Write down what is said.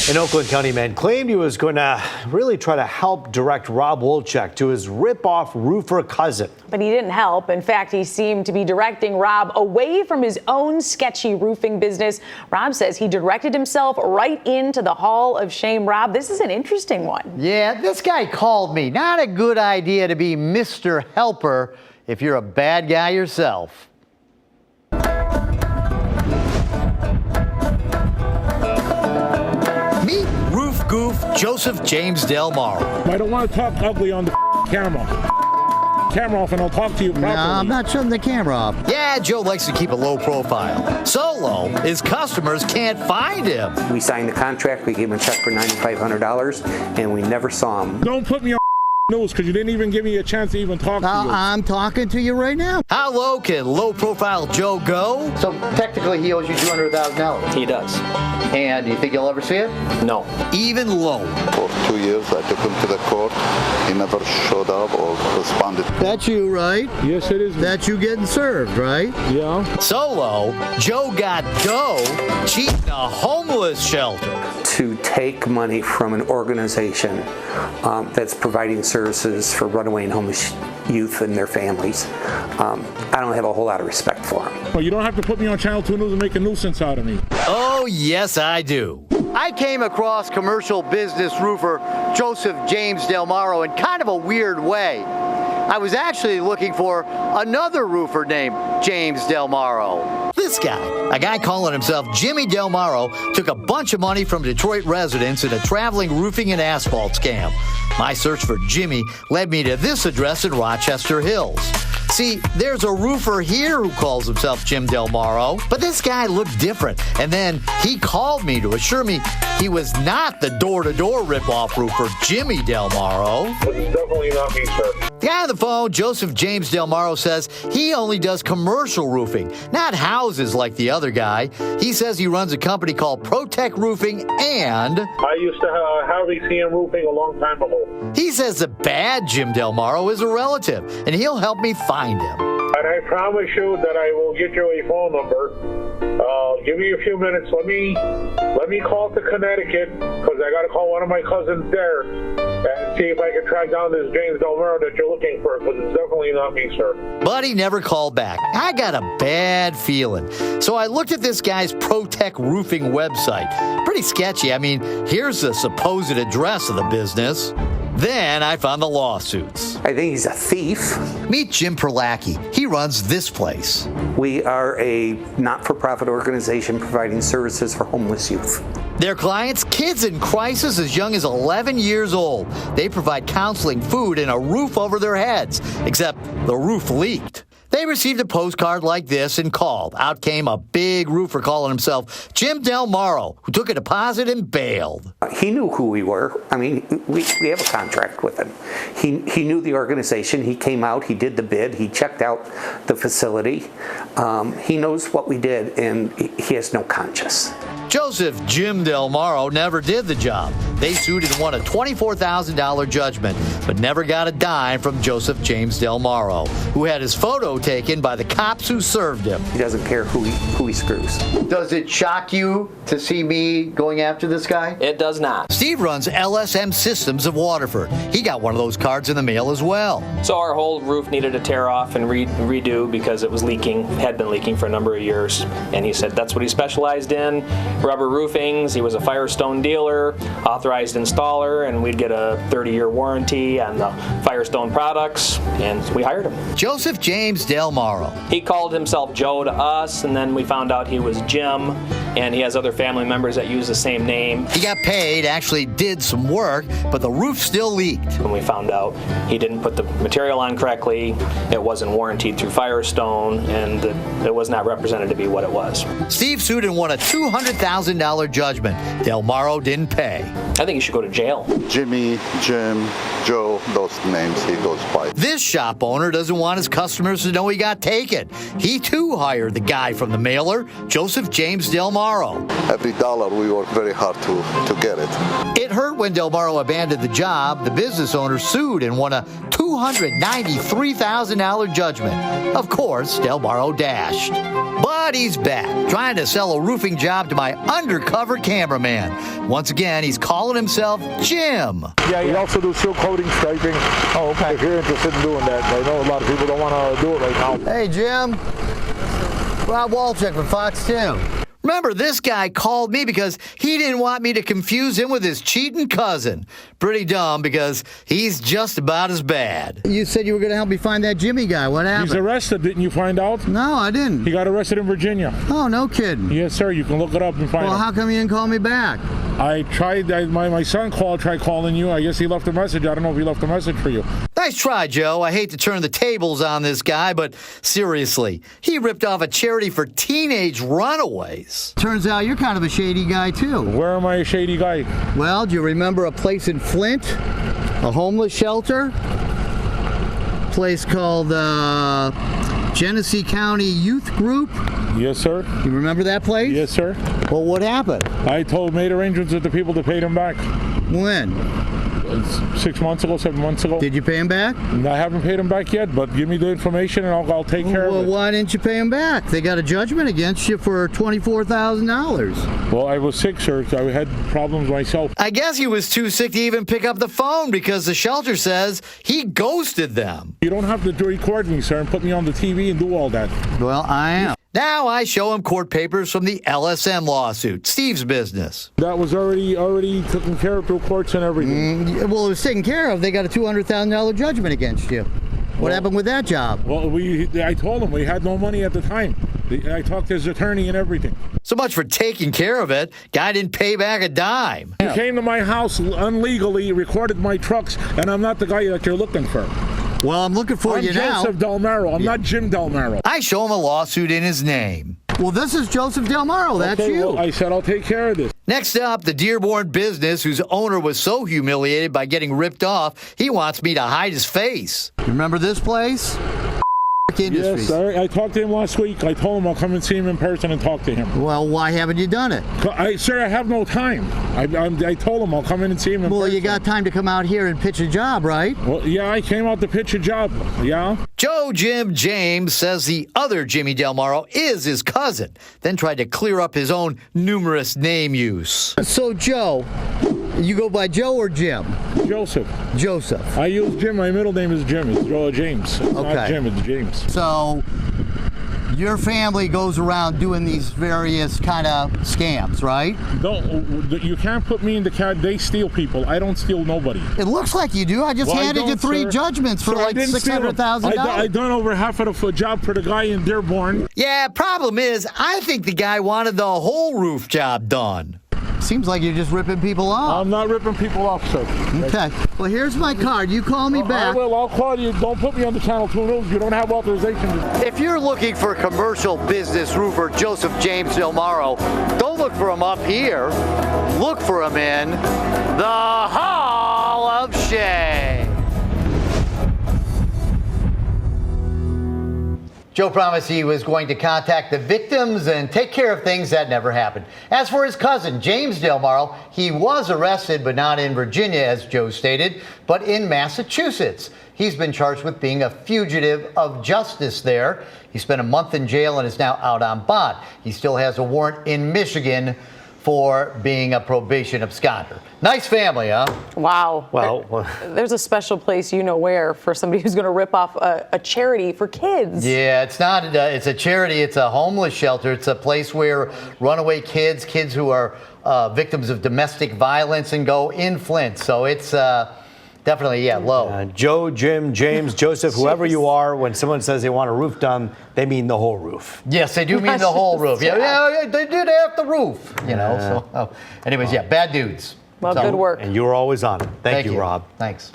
An Oakland County man claimed he was going to really try to help direct Rob Wolchek to his rip-off roofer cousin. But he didn't help. In fact, he seemed to be directing Rob away from his own sketchy roofing business. Rob says he directed himself right into the Hall of Shame. Rob, this is an interesting one. Yeah, this guy called me. Not a good idea to be Mr. Helper if you're a bad guy yourself. Meet roof goof Joseph James Delmaro. I don't want to talk ugly on the camera. Camera off and I'll talk to you properly. No, I'm not shutting the camera off. Yeah, Joe likes to keep a low profile. So low, his customers can't find him. We signed the contract, we gave him a check for $9,500, and we never saw him. Don't put me on news because you didn't even give me a chance to even talk to you. I'm talking to you right now. How low can low-profile Joe go? So technically he owes you $200,000. He does. And you think you'll ever see it? No. Even low. For 2 years, I took him to the court. He never showed up or responded. That's you, right? Yes, it is. That's you getting served, right? Yeah. So low, Joe got dough cheating a homeless shelter. To take money from an organization that's providing services for runaway and homeless youth and their families, I don't have a whole lot of respect for them. Well, you don't have to put me on Channel 2 News and make a nuisance out of me. Oh, yes, I do. I came across commercial business roofer Joseph James Delmaro in kind of a weird way. I was actually looking for another roofer named James Delmaro. This guy, a guy calling himself Jimmy Delmaro, took a bunch of money from Detroit residents in a traveling roofing and asphalt scam. My search for Jimmy led me to this address in Rochester Hills. See, there's a roofer here who calls himself Jim Delmaro, but this guy looked different. And then he called me to assure me he was not the door-to-door rip-off roofer Jimmy Delmaro. It's definitely not me, sir. The guy on the phone, Joseph James Delmaro, says he only does commercial roofing, not houses like the other guy. He says he runs a company called Protect Roofing and... I used to have ACM roofing a long time ago. He says the bad Jim Delmaro is a relative, and he'll help me find him. And I promise you that I will get you a phone number. Give me a few minutes. Let me call to Connecticut because I got to call one of my cousins there and see if I can track down this James Delmaro that you're looking for, because it's definitely not me, sir. But he never called back. I got a bad feeling. So I looked at this guy's Protect Roofing website. Pretty sketchy. I mean, here's the supposed address of the business. Then I found the lawsuits. I think he's a thief. Meet Jim Perlacki. He runs this place. We are a not-for-profit organization providing services for homeless youth. Their clients, kids in crisis as young as 11 years old. They provide counseling, food, and a roof over their heads, except the roof leaked. They received a postcard like this and called. Out came a big roofer calling himself Jim Delmaro, who took a deposit and bailed. He knew who we were. I mean, we have a contract with him. He knew the organization. He came out, he did the bid, he checked out the facility. He knows what we did, and he has no conscience. Joseph Jim Delmaro never did the job. They sued and won a $24,000 judgment, but never got a dime from Joseph James Delmaro, who had his photo taken by the cops who served him. He doesn't care who he screws. Does it shock you to see me going after this guy? It does not. Steve runs LSM Systems of Waterford. He got one of those cards in the mail as well. So our whole roof needed to tear off and redo because it was leaking, had been leaking for a number of years. And he said that's what he specialized in, rubber roofings. He was a Firestone dealer, authorized installer, and we'd get a 30-year warranty on the Firestone products, and we hired him. Joseph James Delmaro. He called himself Joe to us, and then we found out he was Jim, and he has other family members that use the same name. He got paid, actually did some work, but the roof still leaked. When we found out he didn't put the material on correctly, it wasn't warranted through Firestone, and it was not represented to be what it was. Steve sued and won a $200,000 judgment. Delmaro didn't pay. I think he should go to jail. Jimmy, Jim, Joe, those names he goes by. This shop owner doesn't want his customers to know he got taken. He too hired the guy from the mailer, Joseph James Delmaro. Every dollar we work very hard to get it. It hurt when Delmaro abandoned the job. The business owner sued and won a $293,000 judgment. Of course, Delmaro dashed. But he's back, trying to sell a roofing job to my undercover cameraman. Once again, he's calling himself Jim. Yeah, we also do seal coating, striping. Oh, okay. If you're interested in doing that, I know a lot of people don't want to do it right now. Hey, Jim. Rob Wolchek from Fox 2. Remember, this guy called me because he didn't want me to confuse him with his cheating cousin. Pretty dumb, because he's just about as bad. You said you were going to help me find that Jimmy guy. What happened? He's arrested, didn't you find out? No, I didn't. He got arrested in Virginia. Oh, no kidding. Yes, sir. You can look it up and find Well, him. how come you didn't call me back? I tried. My son tried calling you. I guess he left a message. I don't know if he left a message for you. Nice try, Joe. I hate to turn the tables on this guy, but seriously, he ripped off a charity for teenage runaways. Turns out you're kind of a shady guy, too. Where am I a shady guy? Well, do you remember a place in Flint? A homeless shelter? Place called Genesee County Youth Group? Yes, sir. You remember that place? Yes, sir. Well, what happened? I made arrangements with the people to pay them back. When? 6 months ago, 7 months ago. Did you pay him back? I haven't paid them back yet, but give me the information and I'll take care of it. Well, why didn't you pay him back? They got a judgment against you for $24,000. Well, I was sick, sir. I had problems myself. I guess he was too sick to even pick up the phone because the shelter says he ghosted them. You don't have to record me, sir, and put me on the TV and do all that. Well, I am. Now I show him court papers from the LSM lawsuit, Steve's business. That was already taken care of through courts and everything. Well, it was taken care of. They got a $200,000 judgment against you. What happened with that job? Well, I told him we had no money at the time. I talked to his attorney and everything. So much for taking care of it. Guy didn't pay back a dime. He came to my house illegally, recorded my trucks, and I'm not the guy that you're looking for. Well, I'm looking for you now. I'm Joseph Delmaro. I'm not Jim Delmaro. I show him a lawsuit in his name. Well, this is Joseph Delmaro. That's okay, you. Well, I said I'll take care of this. Next up, the Dearborn business whose owner was so humiliated by getting ripped off, he wants me to hide his face. You remember this place? Industries. Yes, sir. I talked to him last week. I told him I'll come and see him in person and talk to him. Well, why haven't you done it? Sir, I have no time. I told him I'll come in and see him in person. Well, you got time to come out here and pitch a job, right? Well, yeah, I came out to pitch a job. Yeah. Joe Jim James says the other Jimmy Delmaro is his cousin, then tried to clear up his own numerous name use. So, Joe, you go by Joe or Jim? Joseph. Joseph. I use Jim. My middle name is Jim. It's James. It's not Jim, it's James. So your family goes around doing these various kind of scams, right? No, you can't put me in the cat. They steal people. I don't steal nobody. It looks like you do. I just handed you 3 judgments for like $600,000. I done over half of the job for the guy in Dearborn. Yeah, problem is, I think the guy wanted the whole roof job done. Seems like you're just ripping people off. I'm not ripping people off, sir. Okay. Well, here's my card. You call me back. I'll call you. Don't put me on the Channel 2 News. You don't have authorization. If you're looking for commercial business roofer Joseph James Delmaro, don't look for him up here. Look for him in the Hall of Shame. Joe promised he was going to contact the victims and take care of things. That never happened. As for his cousin, James Delmaro, he was arrested, but not in Virginia, as Joe stated, but in Massachusetts. He's been charged with being a fugitive of justice there. He spent a month in jail and is now out on bond. He still has a warrant in Michigan for being a probation absconder. Nice family, huh? Wow. Well, there's a special place, you know where, for somebody who's going to rip off a charity for kids. Yeah, it's not. It's a charity. It's a homeless shelter. It's a place where runaway kids who are victims of domestic violence, and go in Flint. So it's definitely, low. Joe, Jim, James, Joseph, whoever you are, when someone says they want a roof done, they mean the whole roof. Yes, they do mean the whole roof. Yeah, they did half the roof, you know. So, anyways, bad dudes. Well, good work. And you were always on it. Thank you, Rob. Thanks.